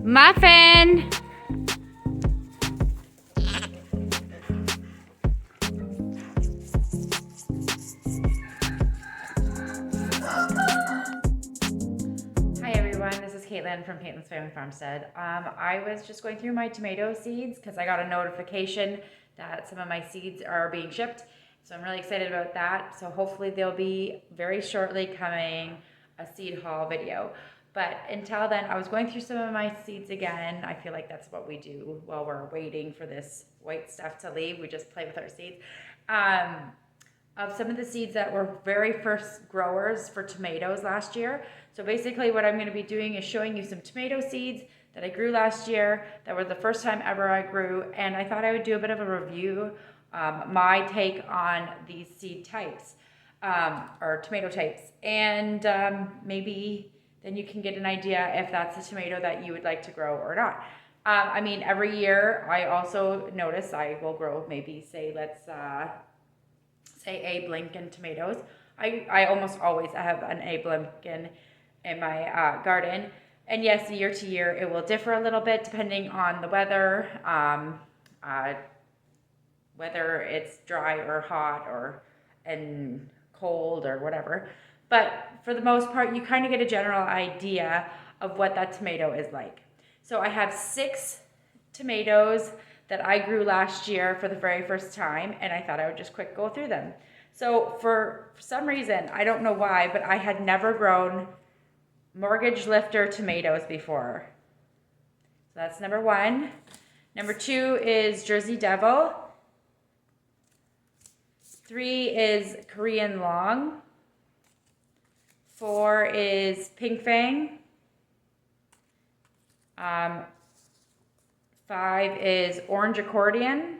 Muffin! Hi everyone, this is Caitlin from Caitlin's Family Farmstead. I was just going through my tomato seeds because I got a notification that some of my seeds are being shipped. So I'm really excited about that. So hopefully there'll be very shortly coming a seed haul video. But until then, I was going through some of my seeds again. I feel like that's what we do while we're waiting for this white stuff to leave. We just play with our seeds. Of some of the seeds that were very first growers for tomatoes last year. So basically what I'm going to be doing is showing you some tomato seeds that I grew last year that were the first time ever I grew, and I thought I would do a bit of a review, my take on these seed types, or tomato types, and maybe then you can get an idea if that's a tomato that you would like to grow or not. I mean, every year I also notice I will grow maybe, say, let's say Abe Lincoln tomatoes. I almost always have an Abe Lincoln in my garden. And yes, year to year it will differ a little bit depending on the weather, whether it's dry or hot or and cold or whatever. But for the most part, you kind of get a general idea of what that tomato is like. So I have 6 tomatoes that I grew last year for the very first time, and I thought I would just quick go through them. So for some reason, I don't know why, but I had never grown mortgage lifter tomatoes before. So that's number 1. Number 2 is Jersey Devil. 3 is Korean Long. 4 is Pink Fang. 5 is Orange Accordion.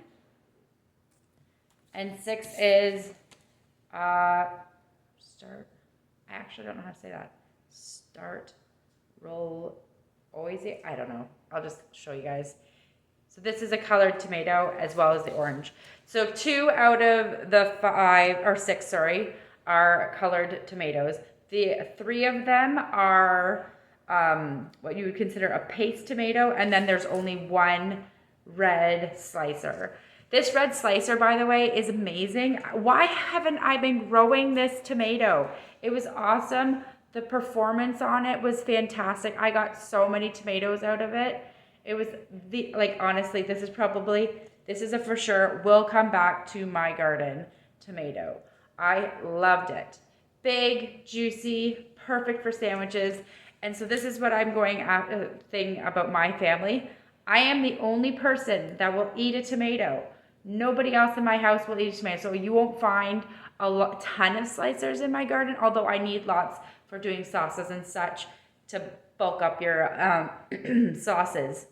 And 6 is Start. I actually don't know how to say that. Start, roll, oisy. I don't know. I'll just show you guys. So this is a colored tomato as well as the orange. So 2 out of the 5 or 6, sorry, are colored tomatoes. The 3 of them are what you would consider a paste tomato, and then there's only 1 red slicer. This red slicer, by the way, is amazing. Why haven't I been growing this tomato? It was awesome. The performance on it was fantastic. I got so many tomatoes out of it. It was honestly, this is a for sure will come back to my garden tomato. I loved it. Big, juicy, perfect for sandwiches. And so this is what I'm going at thing about my family. I am the only person that will eat a tomato. Nobody else in my house will eat a tomato. So you won't find a ton of slicers in my garden, although I need lots for doing sauces and such to bulk up your sauces.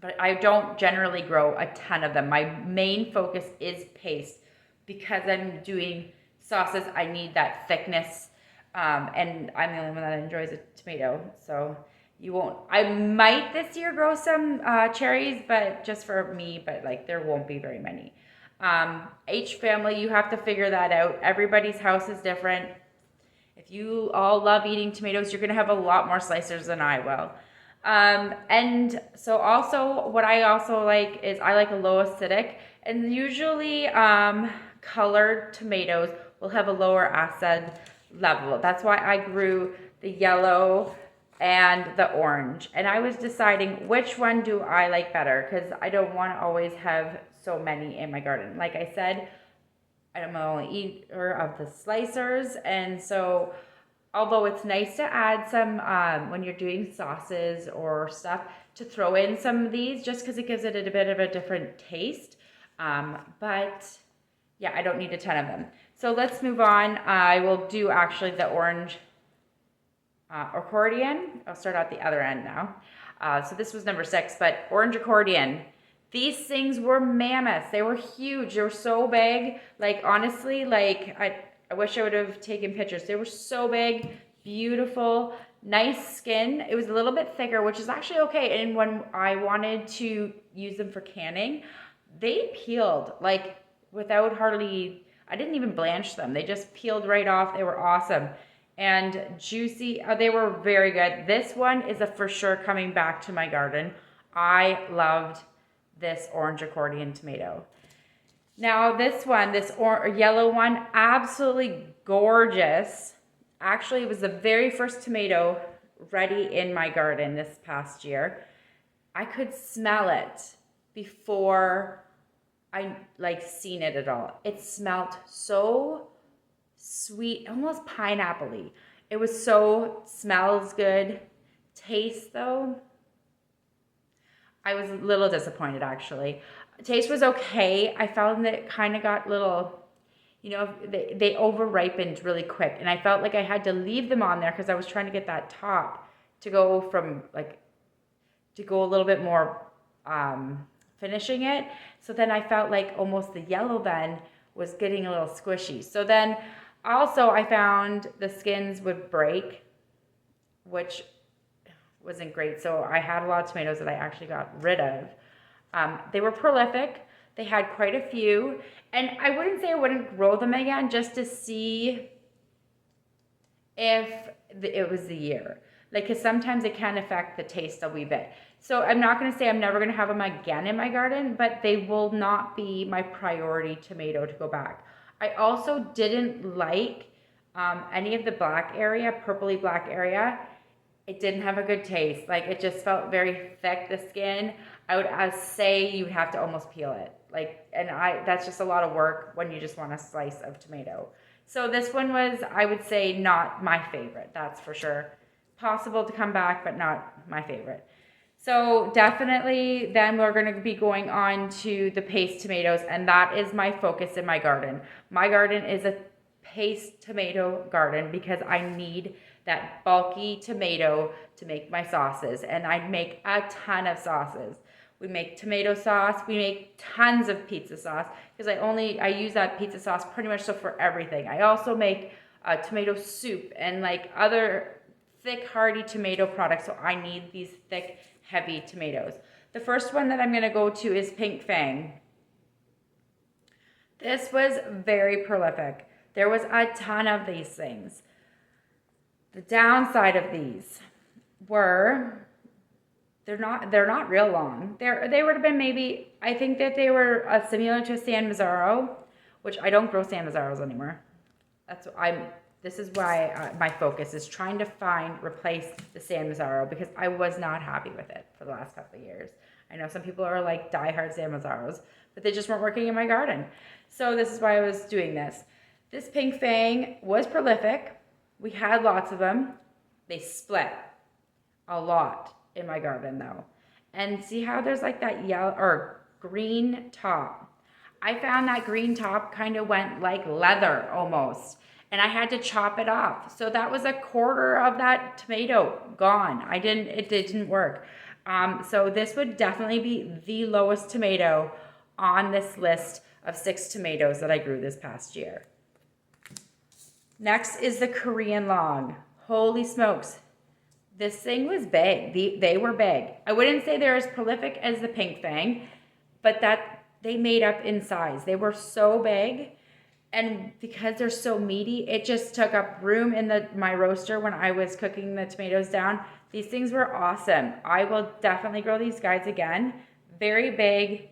But I don't generally grow a ton of them. My main focus is paste. Because I'm doing sauces, I need that thickness. And I'm the only one that enjoys a tomato. So you won't. I might this year grow some cherries, but just for me, but like there won't be very many. Each family, you have to figure that out. Everybody's house is different. If you all love eating tomatoes, you're going to have a lot more slicers than I will. And so also what I also like is I like a low acidic, and usually colored tomatoes will have a lower acid level. That's why I grew the yellow and the orange, and I was deciding which one do I like better, because I don't want to always have so many in my garden. Like I said, I'm the only eater of the slicers, and so although it's nice to add some when you're doing sauces or stuff, to throw in some of these just because it gives it a bit of a different taste. But yeah, I don't need a ton of them. So let's move on. I will do actually the orange accordion. I'll start at the other end now. So this was number 6, but orange accordion. These things were mammoths. They were huge. They were so big. Like honestly, like I wish I would have taken pictures. They were so big, beautiful, nice skin. It was a little bit thicker, which is actually okay. And when I wanted to use them for canning, they peeled like without hardly, I didn't even blanch them. They just peeled right off. They were awesome. and juicy. Oh, they were very good. This one is a for sure coming back to my garden. I loved this orange accordion tomato. Now this one, this yellow one, absolutely gorgeous. Actually, it was the very first tomato ready in my garden this past year. I could smell it before I like seen it at all. It smelled so sweet, almost pineapple-y. It was so, smells good. Taste though, I was a little disappointed actually. Taste was okay. I found that it kind of got little, you know, they over ripened really quick, and I felt like I had to leave them on there because I was trying to get that top to go from like, to go a little bit more finishing it. So then I felt like almost the yellow then was getting a little squishy. So then also I found the skins would break, which wasn't great. So I had a lot of tomatoes that I actually got rid of. They were prolific. They had quite a few. And I wouldn't say I wouldn't grow them again just to see if it was the year. Like, because sometimes it can affect the taste a wee bit. So I'm not going to say I'm never going to have them again in my garden, but they will not be my priority tomato to go back. I also didn't like any of the black area, purpley black area. It didn't have a good taste. Like, it just felt very thick, the skin. I would say you would have to almost peel it. Like, and that's just a lot of work when you just want a slice of tomato. So this one was, I would say, not my favorite, that's for sure. Possible to come back, but not my favorite. So definitely then we're going to be going on to the paste tomatoes, and that is my focus in my garden. My garden is a paste tomato garden because I need that bulky tomato to make my sauces, and I make a ton of sauces. We make tomato sauce, we make tons of pizza sauce because I use that pizza sauce pretty much so for everything. I also make tomato soup and like other thick hearty tomato products, so I need these thick heavy tomatoes. The first one that I'm going to go to is Pink Fang. This was very prolific. There was a ton of these things. The downside of these were they're not real long. They would have been maybe, I think that they were similar to a San Mazzaro, which I don't grow San Mazzaros anymore. This is why my focus is trying to replace the San Mazzaro because I was not happy with it for the last couple of years. I know some people are like diehard San Mazzaros, but they just weren't working in my garden. So this is why I was doing this. This Pink Fang was prolific. We had lots of them. They split a lot in my garden though. And see how there's like that yellow or green top. I found that green top kind of went like leather almost. And I had to chop it off. So that was a quarter of that tomato gone. It didn't work. So this would definitely be the lowest tomato on this list of 6 tomatoes that I grew this past year. Next is the Korean long. Holy smokes. This thing was big. They were big. I wouldn't say they're as prolific as the Pink Fang, but that they made up in size. They were so big. And because they're so meaty, it just took up room in my roaster when I was cooking the tomatoes down. These things were awesome. I will definitely grow these guys again. Very big.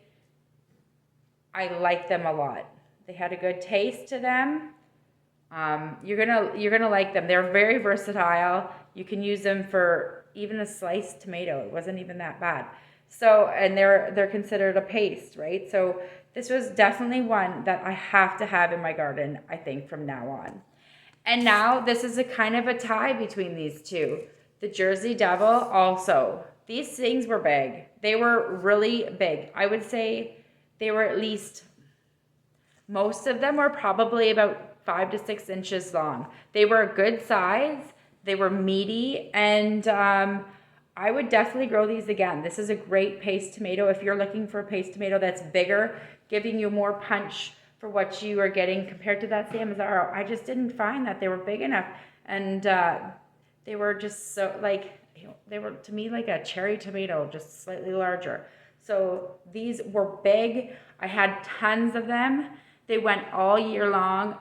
I like them a lot. They had a good taste to them. You're gonna like them. They're very versatile. You can use them for even a sliced tomato. It wasn't even that bad. So, and they're considered a paste, right? So this was definitely one that I have to have in my garden, I think, from now on. And now this is a kind of a tie between these two. The Jersey Devil also. These things were big. They were really big. I would say they were at least, most of them were probably about 5 to 6 inches long. They were a good size. They were meaty, and I would definitely grow these again. This is a great paste tomato. If you're looking for a paste tomato that's bigger, giving you more punch for what you are getting compared to that San Mazzaro, I just didn't find that they were big enough. And they were just so, like, they were to me like a cherry tomato, just slightly larger. So these were big. I had tons of them. They went all year long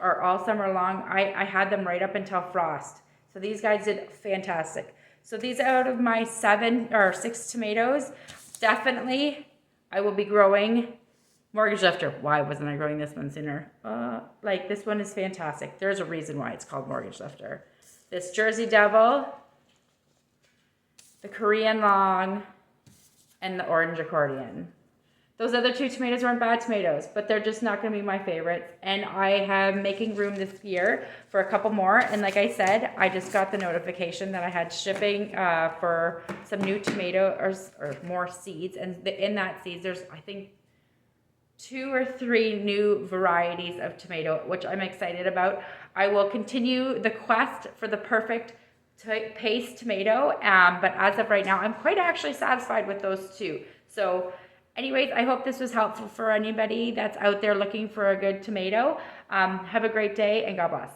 or all summer long. I had them right up until frost. So these guys did fantastic. So these out of my 7 or 6 tomatoes, definitely I will be growing Mortgage Lifter. Why wasn't I growing this one sooner? Like this one is fantastic. There's a reason why it's called Mortgage Lifter. This Jersey Devil, the Korean Long, and the Orange Accordion. Those other 2 tomatoes weren't bad tomatoes, but they're just not going to be my favorites. And I am making room this year for a couple more. And like I said, I just got the notification that I had shipping for some new tomatoes or more seeds. And in that seeds, there's, I think, 2 or 3 new varieties of tomato, which I'm excited about. I will continue the quest for the perfect paste tomato. But as of right now, I'm quite actually satisfied with those 2. So anyways, I hope this was helpful for anybody that's out there looking for a good tomato. Have a great day and God bless.